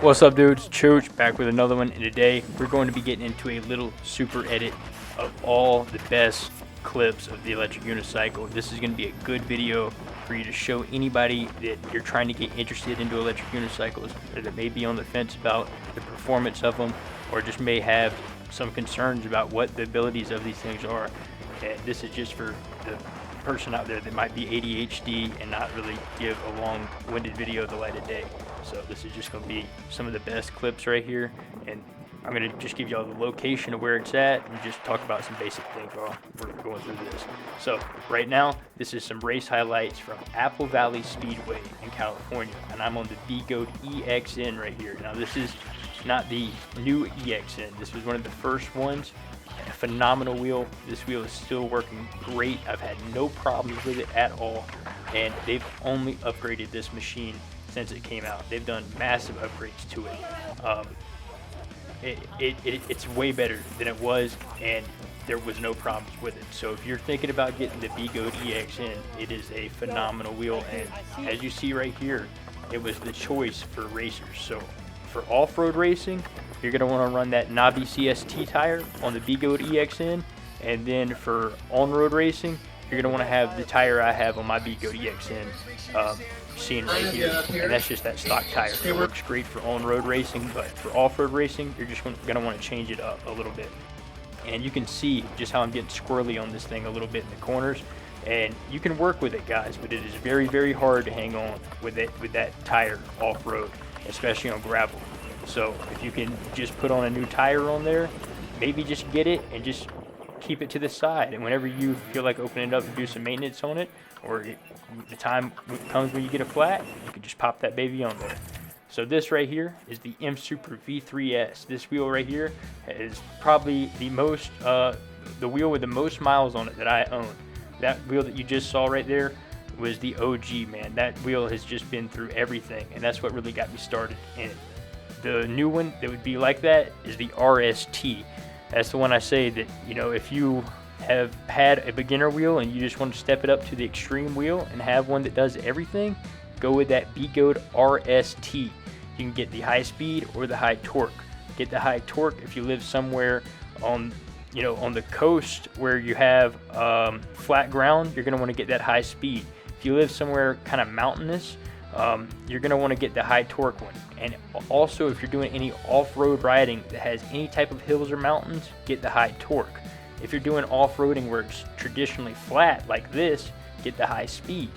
What's up, dudes? Chooch back with another one, and today we're going to be getting into a little super edit of all the best clips of the electric unicycle. This is going to be a good video for you to show anybody that you're trying to get interested into electric unicycles, or that may be on the fence about the performance of them, or just may have some concerns about what the abilities of these things are. And this is just for the person out there that might be ADHD and not really give a long-winded video the light of day. So this is just going to be some of the best clips right here, and I'm going to just give y'all the location of where it's at and just talk about some basic things while we're going through this. So right now, this is some race highlights from Apple Valley Speedway in California, and I'm on the B-Goat EXN right here. Now this is not the new EXN. This was one of the first ones. A phenomenal wheel. This wheel is still working great. I've had no problems with it at all, and they've only upgraded this machine since it came out. They've done massive upgrades to it. It's way better than it was, and there was no problems with it. So if you're thinking about getting the B-Goat EXN, it is a phenomenal wheel, and as you see right here, it was the choice for racers. So for off-road racing, you're going to want to run that Nabi CST tire on the B-Goat EXN, and then for on-road racing, you're going to want to have the tire I have on my B-Goat EXN. Seen right here, and that's just that stock tire. It works great for on-road racing, but for off-road racing, you're just gonna want to change it up a little bit. And you can see just how I'm getting squirrely on this thing a little bit in the corners, and you can work with it, guys, but it is very, very hard to hang on with that tire off-road, especially on gravel. So if you can just put on a new tire on there, maybe just get it and just keep it to the side, and whenever you feel like opening it up and do some maintenance on it, or the time comes when you get a flat, you can just pop that baby on there. So this right here is the M Super V3S. This wheel right here is probably the wheel with the most miles on it that I own. That wheel that you just saw right there was the OG, man. That wheel has just been through everything, and that's what really got me started in it. The new one that would be like that is the RST. That's the one I say that, you know, if you have had a beginner wheel and you just want to step it up to the extreme wheel and have one that does everything, go with that B-Goat RST. You can get the high speed or the high torque. Get the high torque if you live somewhere on the coast where you have flat ground. You're going to want to get that high speed. If you live somewhere kind of mountainous, you're going to want to get the high torque one. And also, if you're doing any off-road riding that has any type of hills or mountains, get the high torque. If you're doing off-roading where it's traditionally flat like this, get the high speed.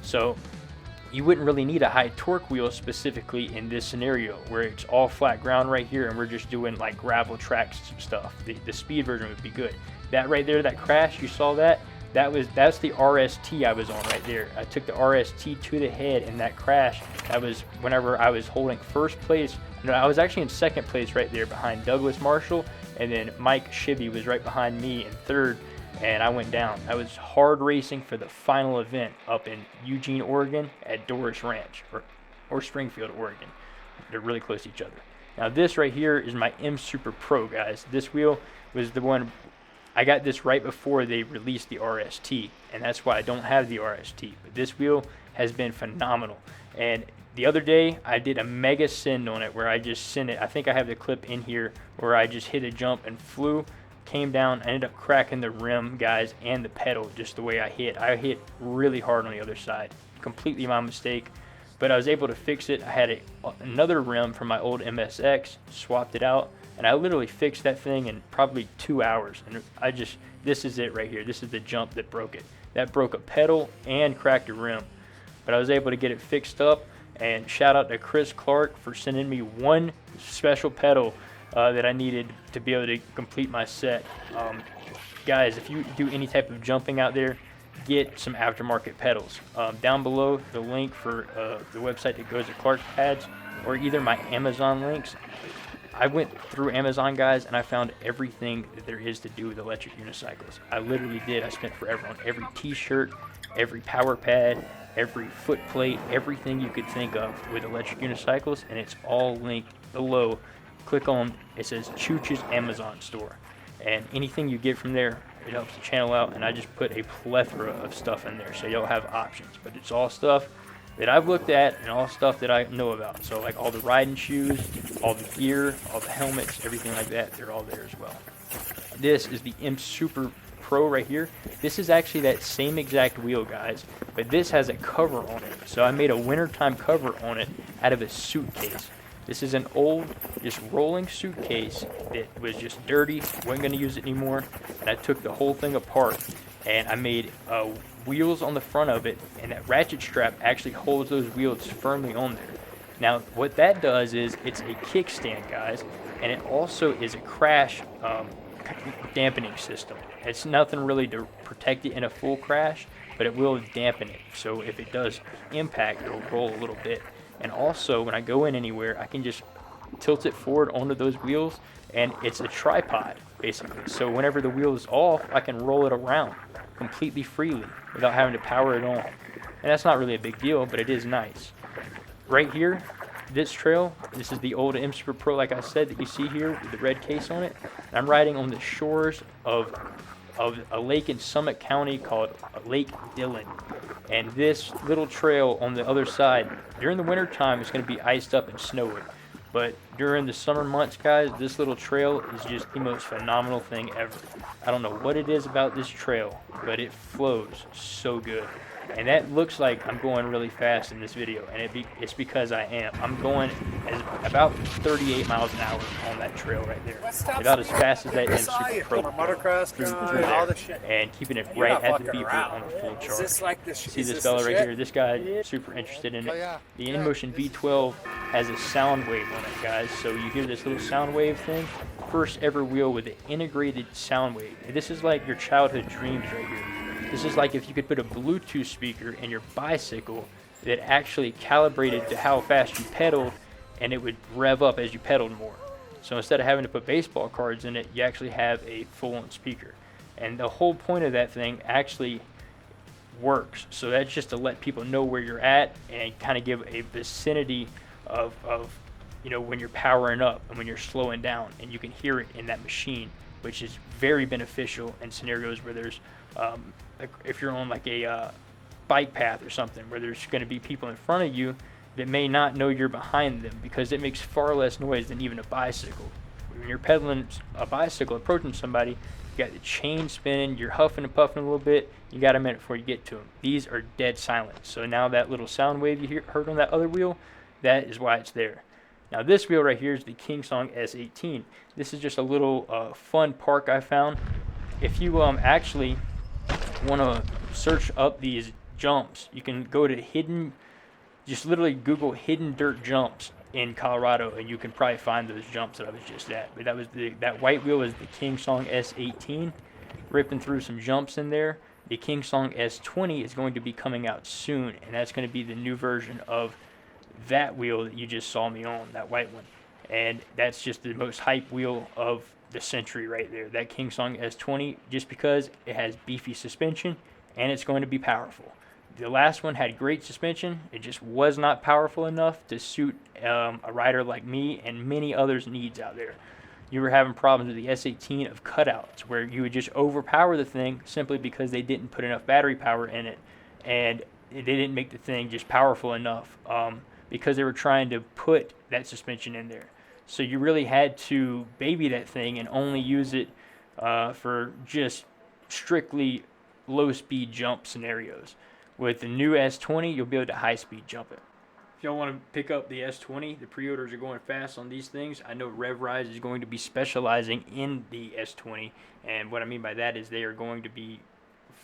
So you wouldn't really need a high torque wheel specifically in this scenario where it's all flat ground right here and we're just doing like gravel tracks stuff. The speed version would be good. That right there, that crash, you saw that? That's the RST I was on right there. I took the RST to the head in that crash. That was whenever I was holding first place. No, I was actually in second place right there behind Douglas Marshall, and then Mike Shibby was right behind me in third, and I went down. I was hard racing for the final event up in Eugene, Oregon at Doris Ranch, or Springfield, Oregon. They're really close to each other. Now this right here is my M Super Pro, guys. This wheel was the one, I got this right before they released the RST, and that's why I don't have the RST. But this wheel has been phenomenal. And the other day, I did a mega send on it where I just sent it. I think I have the clip in here where I just hit a jump and flew, came down, I ended up cracking the rim, guys, and the pedal just the way I hit. I hit really hard on the other side. Completely my mistake, but I was able to fix it. I had another rim from my old MSX, swapped it out, and I literally fixed that thing in probably 2 hours. And this is it right here. This is the jump that broke it. That broke a pedal and cracked a rim. But I was able to get it fixed up, and shout out to Chris Clark for sending me one special pedal that I needed to be able to complete my set. Guys, if you do any type of jumping out there, get some aftermarket pedals. Down below, the link for the website that goes to Clark Pads, or either my Amazon links. I went through Amazon, guys, and I found everything that there is to do with electric unicycles. I literally did. I spent forever on every t-shirt, every power pad, every foot plate, everything you could think of with electric unicycles, and it's all linked below. Click on, it says Chooch's Amazon store, and anything you get from there, it helps the channel out, and I just put a plethora of stuff in there so y'all have options. But it's all stuff that I've looked at and all stuff that I know about. So like all the riding shoes, all the gear, all the helmets, everything like that, they're all there as well. This is the Imp Super Pro right here. This is actually that same exact wheel, guys, but this has a cover on it. So I made a wintertime cover on it out of a suitcase. This is an old, just rolling suitcase that was just dirty, wasn't going to use it anymore, and I took the whole thing apart, and I made wheels on the front of it, and that ratchet strap actually holds those wheels firmly on there. Now, what that does is it's a kickstand, guys, and it also is a crash dampening system. It's nothing really to protect it in a full crash, but it will dampen it. So if it does impact, it'll roll a little bit. And also, when I go in anywhere, I can just tilt it forward onto those wheels, and it's a tripod, basically. So whenever the wheel is off, I can roll it around completely freely without having to power it on. And that's not really a big deal, but it is nice. Right here, this trail, this is the old Imp Super Pro, like I said, that you see here with the red case on it. And I'm riding on the shores of a lake in Summit County called Lake Dillon. And this little trail on the other side, during the winter time, it's going to be iced up and snowing. But during the summer months, guys, this little trail is just the most phenomenal thing ever. I don't know what it is about this trail, but it flows so good. And that looks like I'm going really fast in this video, and it's because I am. I'm going about 38 miles an hour on that trail right there. About as fast as that Imp Super Pro through there, and keeping it right at the beeper on a full charge. See this fella right here? This guy is super interested in it. The InMotion V12 has a sound wave on it, guys. So you hear this little sound wave thing. First ever wheel with an integrated sound wave. This is like your childhood dreams right here. This is like if you could put a Bluetooth speaker in your bicycle that actually calibrated to how fast you pedaled, and it would rev up as you pedaled more. So instead of having to put baseball cards in it, you actually have a full-on speaker. And the whole point of that thing actually works. So that's just to let people know where you're at and kind of give a vicinity of you know, when you're powering up and when you're slowing down, and you can hear it in that machine, which is very beneficial in scenarios where there's like if you're on like a bike path or something where there's going to be people in front of you that may not know you're behind them, because it makes far less noise than even a bicycle. When you're pedaling a bicycle, approaching somebody, you got the chain spinning, you're huffing and puffing a little bit, you got a minute before you get to them. These are dead silent. So now that little sound wave you heard on that other wheel, that is why it's there. Now this wheel right here is the Kingsong S18. This is just a little fun park I found. If you actually want to search up these jumps, you can go to hidden, just literally Google hidden dirt jumps in Colorado, and you can probably find those jumps that I was just at. But that was that white wheel was the Kingsong S18, ripping through some jumps in there. The Kingsong S20 is going to be coming out soon, and that's going to be the new version of that wheel that you just saw me on, that white one. And that's just the most hype wheel of the century right there, that Kingsong S20, just because it has beefy suspension and it's going to be powerful. The last one had great suspension, it just was not powerful enough to suit a rider like me and many others' needs out there. You were having problems with the S18 of cutouts where you would just overpower the thing simply because they didn't put enough battery power in it, and they didn't make the thing just powerful enough because they were trying to put that suspension in there. So you really had to baby that thing and only use it for just strictly low-speed jump scenarios. With the new S20, you'll be able to high-speed jump it. If y'all want to pick up the S20, the pre-orders are going fast on these things. I know RevRise is going to be specializing in the S20, and what I mean by that is they are going to be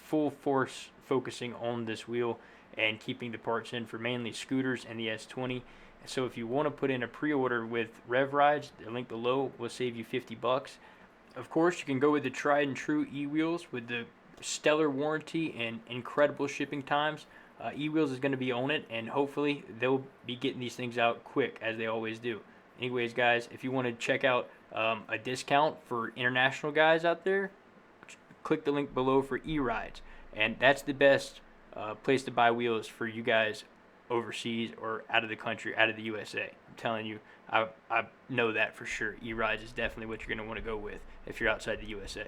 full force focusing on this wheel and keeping the parts in for mainly scooters and the S20. So if you want to put in a pre-order with RevRides, the link below will save you $50. Of course, you can go with the tried and true e-wheels with the stellar warranty and incredible shipping times. E-wheels is going to be on it, and hopefully they'll be getting these things out quick, as they always do. Anyways, guys, if you want to check out a discount for international guys out there, click the link below for e-rides, and that's the best place to buy wheels for you guys overseas or out of the country, out of the USA. I'm telling you, I know that for sure. E-rides is definitely what you're going to want to go with if you're outside the USA.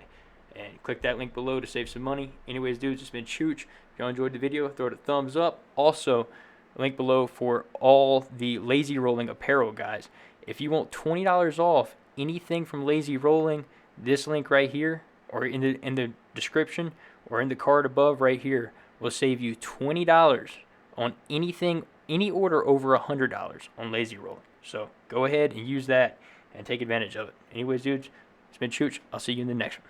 And click that link below to save some money. Anyways, dudes, it's been Chooch. If y'all enjoyed the video, throw it a thumbs up. Also, link below for all the Lazy Rolling apparel, guys. If you want $20 off anything from Lazy Rolling, this link right here, or in the description, or in the card above right here, will save you $20 on anything, any order over $100 on Lazy Rolling. So go ahead and use that and take advantage of it. Anyways, dudes, it's been Chooch. I'll see you in the next one.